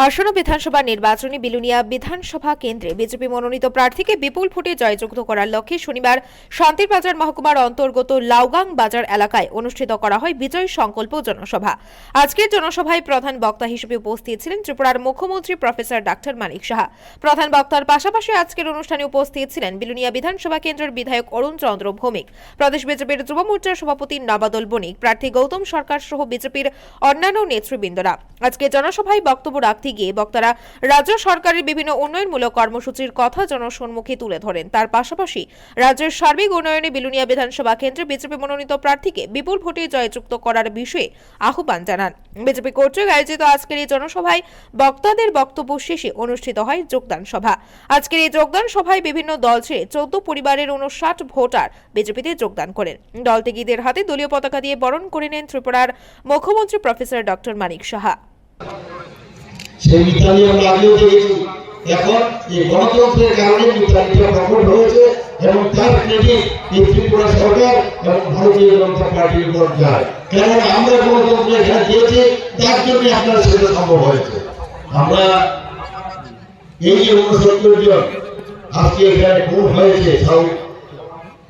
আসন্ন বিধানসভা নির্বাচনে বিলুনিয়া বিধানসভা কেন্দ্রে বিজেপি মনোনীত প্রার্থীকে বিপুল ভোটে জয়যুক্ত করার লক্ষ্যে শনিবার শান্তির বাজার মহকুমার অন্তর্গত লাউগাং বাজার এলাকায় অনুষ্ঠিত করা হয় বিজয় সংকল্প জনসভা। আজকের জনসভায় প্রধান বক্তা হিসেবে উপস্থিত ছিলেন ত্রিপুরার মুখ্যমন্ত্রী প্রফেসর ডক্টর মানিক সাহা। প্রধান বক্তার পাশাপাশি আজকের অনুষ্ঠানে উপস্থিত ছিলেন বিলুনিয়া বিধানসভা কেন্দ্রের বিধায়ক অরুণ চন্দ্র ভৌমিক, প্রদেশ বিজেপির যুব মোর্চার সভাপতি নবাদল বণিক, প্রার্থী গৌতম সরকার সহ বিজেপির অন্যান্য নেতৃবৃন্দরা। আজকে জনসভায় বক্তব্য রাখতে গিয়ে বক্তারা রাজ্য সরকারের বিভিন্ন উন্নয়নমূলক কর্মসূচির কথা জনসম্মুখে তুলে ধরেন। তার পাশাপাশি রাজ্যের সার্বিক উন্নয়নে বিলুনিয়া বিধানসভা কেন্দ্রে বিজেপি মনোনীত প্রার্থীকে বিপুল ভোটে জয়যুক্ত করার বিষয়ে আহ্বান জানান। বিজেপি কর্তৃক আয়োজিত আজকের এই জনসভায় বক্তাদের বক্তব্য শেষে অনুষ্ঠিত হয় যোগদান সভা। আজকের এই যোগদান সভায় বিভিন্ন দল ছেড়ে 14 পরিবারের 59 ভোটার বিজেপিতে যোগদান করেন। দল ত্যাগীদের হাতে দলীয় পতাকা দিয়ে বরণ করে নেন ত্রিপুরার মুখ্যমন্ত্রী প্রফেসর ডক্টর মানিক সাহা। সেই মিতালি আমরা আগেও দেখেছি। এখন এই গণতন্ত্রের কারণে মিতালিটা প্রকট হয়েছে এবং তার ক্রেডিট এই ত্রিপুরা সরকার এবং ভারতীয় জনতা পার্টির উপর যায়। কেন আমরা গণতন্ত্র এখানে দিয়েছি, তার জন্য আপনার সেটা সম্ভব হয়েছে। আমরা এই যে 69 জন আজকে এখানে খুন হয়েছে সাউথ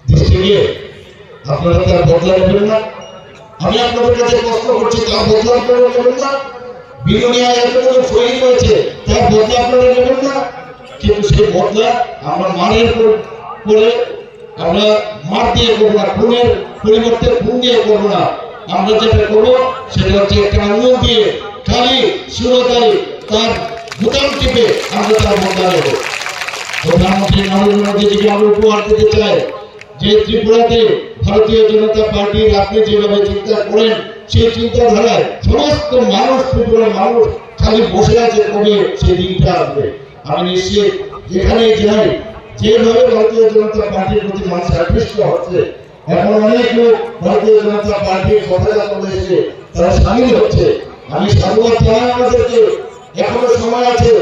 ডিস্ট্রিক্টে, আপনারা তার বদলা নেবেন না। আমি আপনাদের কাছে প্রশ্ন করছি, তার বদলা আপনারা নেবেন না? বিলুনিয়া এতগুলো শহীদ হয়েছে, তার বদলা আপনারা নেবেন না? কিন্তু সেই বদলা আমরা মারের করে আমরা মার দিয়ে করবো না, খুনের পরিবর্তে খুন দিয়ে করবো না। আমরা যেটা করবো সেটা হচ্ছে একটা আঙুল দিয়ে খালি সুরতারি তার বোতাম টিপে আমরা তার বদলা নেব। প্রধানমন্ত্রী নরেন্দ্র মোদীজিকে আমরা উপহার দিতে চাই যে ত্রিপুরাতে ভারতীয় জনতা পার্টির আপনি যেভাবে চিন্তা করেন সেই চিন্তাধারায় সমস্ত মানুষ, ত্রিপুরার মানুষ খালি বসে আছে কবে সেই দিনটা আসবে। আমি নিশ্চিত যেখানে যাই যেভাবে ভারতীয় জনতা পার্টির প্রতি মানুষ আকৃষ্ট হচ্ছে, এখন অনেক লোক ভারতীয় জনতা পার্টির পতাকা তুলে এসে তারা সামিল হচ্ছে। আমি সাধুবাদ জানাই আমাদেরকে, এখনো সময় আছে।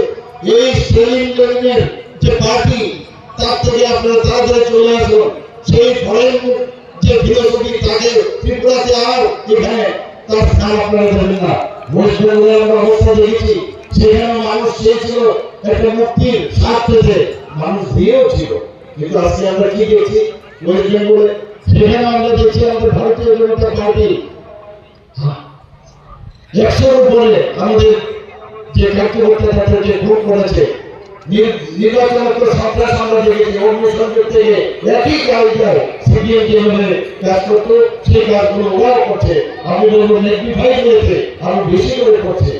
এই স্টেলিনের যে পার্টি তার থেকে আপনারা তাড়াতাড়ি চলে আসুন। সেই ফরেন যে ফিলোসফি তাকে ত্রিপুরাতে আর এখানে তার স্থান আপনারা দেবেন না। ওয়েস্ট বেঙ্গলে আমরা অবস্থা দেখেছি, সেখানে মানুষ চেয়েছিল একটা মুক্তির স্বাদ পেতে, মানুষ দিয়েও ছিল। কিন্তু আজকে আমরা কি দেখছি ওয়েস্ট বেঙ্গলে, সেখানে আমরা দেখছি আমাদের ভারতীয় জনতা পার্টি 100-র উপরে আমাদের যে কার্যকর্তা তাদেরকে খুন করেছে। নির্বাচন সন্ত্রাস আমরা দেখেছি, অগ্নিসংযোগ থেকে একই কাজটায় সিবিআই যেভাবে কাজ করতো সেই কাজগুলো ওরাও করছে। আমি বলবো নেগলিফাই করেছে, আরো বেশি করে করছে।